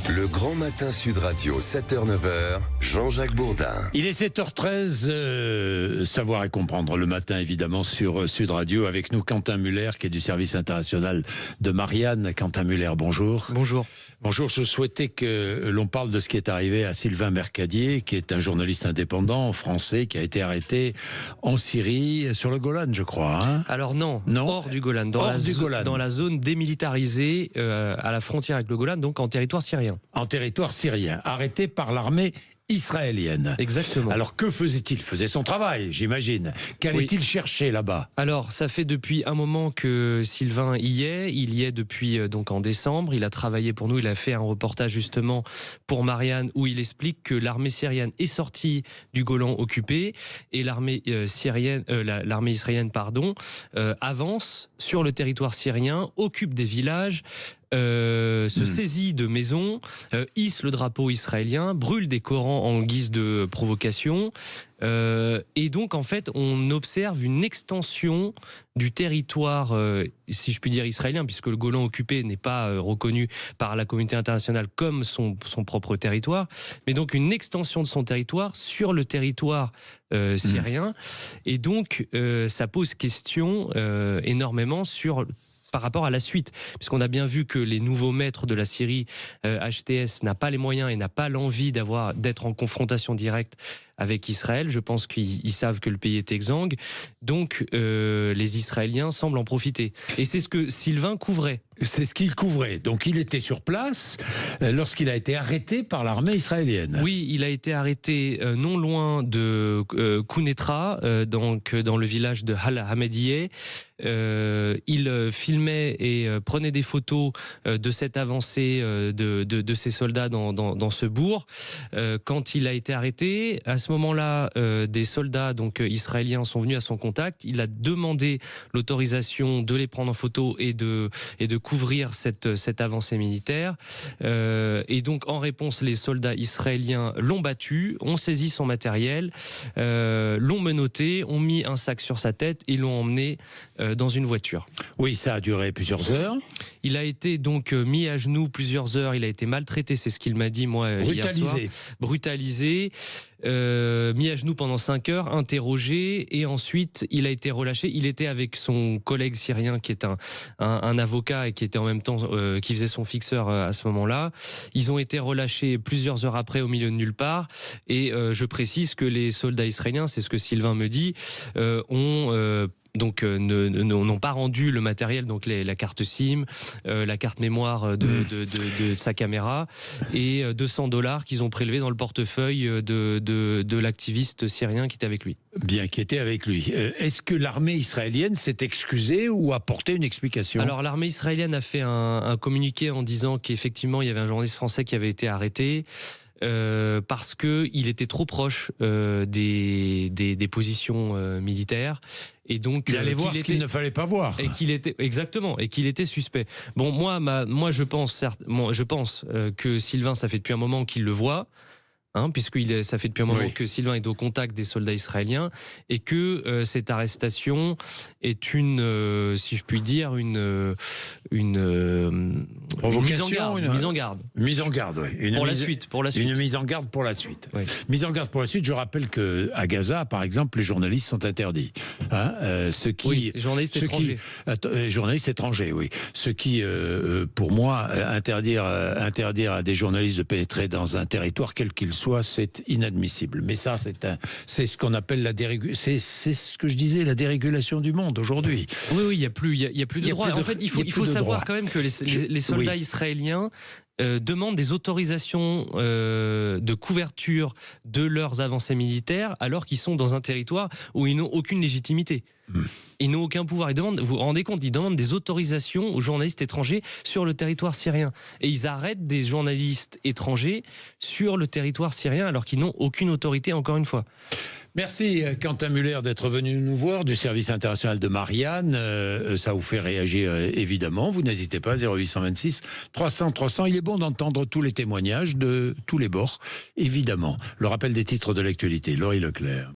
Le Grand Matin Sud Radio, 7h-9h, Jean-Jacques Bourdin. Il est 7h13, savoir et comprendre le matin évidemment sur Sud Radio. Avec nous Quentin Muller qui est du service international de Marianne. Quentin Muller, bonjour. Bonjour. Bonjour, je souhaitais que l'on parle de ce qui est arrivé à Sylvain Mercadier, qui est un journaliste indépendant français qui a été arrêté en Syrie, sur le Golan je crois. Hein, Alors non, hors du Golan, dans la zone démilitarisée à la frontière avec le Golan, donc en territoire syrien. En territoire syrien, arrêté par l'armée israélienne. Exactement. Alors que faisait-il ? Il faisait son travail, j'imagine. Qu'allait-il chercher là-bas ? Alors, ça fait depuis un moment que Sylvain y est. Il y est depuis donc en décembre. Il a travaillé pour nous. Il a fait un reportage justement pour Marianne où il explique que l'armée syrienne est sortie du Golan occupé et l'armée israélienne avance sur le territoire syrien, occupe des villages. Se saisit de maisons, hisse le drapeau israélien, brûle des Corans en guise de provocation. Et donc, en fait, on observe une extension du territoire, si je puis dire, israélien, puisque le Golan occupé n'est pas reconnu par la communauté internationale comme son propre territoire, mais donc une extension de son territoire sur le territoire syrien. Et donc, ça pose question énormément par rapport à la suite, puisqu'on a bien vu que les nouveaux maîtres de la Syrie, HTS, n'a pas les moyens et n'a pas l'envie d'être en confrontation directe avec Israël. Je pense qu'ils savent que le pays est exsangue, donc les Israéliens semblent en profiter. Et c'est ce que Sylvain couvrait. C'est ce qu'il couvrait. Donc il était sur place lorsqu'il a été arrêté par l'armée israélienne. Oui, il a été arrêté non loin de Kounetra, donc dans le village de Hal Hamediyeh. Il filmait et prenait des photos de cette avancée de ces soldats dans ce bourg. Quand il a été arrêté, à ce moment-là, des soldats donc israéliens sont venus à son contact. Il a demandé l'autorisation de les prendre en photo et de couvrir cette avancée militaire. Et donc, en réponse, les soldats israéliens l'ont battu, ont saisi son matériel, l'ont menotté, ont mis un sac sur sa tête et l'ont emmené dans une voiture. Oui, ça a duré plusieurs heures. Il a été donc mis à genoux plusieurs heures, il a été maltraité, c'est ce qu'il m'a dit moi hier soir. Brutalisé. Mis à genoux pendant 5 heures, interrogé, et ensuite il a été relâché. Il était avec son collègue syrien qui est un avocat et qui était en même temps qui faisait son fixeur à ce moment-là. Ils ont été relâchés plusieurs heures après au milieu de nulle part, et je précise que les soldats israéliens, c'est ce que Sylvain me dit, n'ont pas rendu le matériel, donc la carte SIM, la carte mémoire de sa caméra, et $200 qu'ils ont prélevé dans le portefeuille de l'activiste syrien qui était avec lui. Bien, qui était avec lui. Est-ce que l'armée israélienne s'est excusée ou a apporté une explication ? Alors l'armée israélienne a fait un communiqué en disant qu'effectivement il y avait un journaliste français qui avait été arrêté. Parce que il était trop proche des positions militaires, et donc il allait voir ce qu'il ne fallait pas voir, et qu'il était suspect. Bon, moi je pense que Sylvain, ça fait depuis un moment qu'il le voit. Ça fait depuis un moment que Sylvain est au contact des soldats israéliens, et que cette arrestation est si je puis dire, une mise en garde. Mise en garde, oui. Pour la suite. Une mise en garde pour la suite. Oui. Mise en garde pour la suite. Je rappelle que à Gaza, par exemple, les journalistes sont interdits. Les journalistes étrangers. Journalistes étrangers, oui. Ce qui, pour moi, interdire à des journalistes de pénétrer dans un territoire quel qu'il soit, c'est inadmissible. Mais ça, c'est ce qu'on appelle c'est ce que je disais, la dérégulation du monde aujourd'hui. Oui, il y a plus de droit. En fait, il faut savoir quand même que les soldats israéliens demandent des autorisations de couverture de leurs avancées militaires, alors qu'ils sont dans un territoire où ils n'ont aucune légitimité. Ils n'ont aucun pouvoir. Vous vous rendez compte, ils demandent des autorisations aux journalistes étrangers sur le territoire syrien. Et ils arrêtent des journalistes étrangers sur le territoire syrien alors qu'ils n'ont aucune autorité, encore une fois. Merci Quentin Muller d'être venu nous voir du service international de Marianne. Ça vous fait réagir évidemment. Vous n'hésitez pas, 0826 300 300. Il est bon d'entendre tous les témoignages de tous les bords, évidemment. Le rappel des titres de l'actualité, Laurie Leclerc.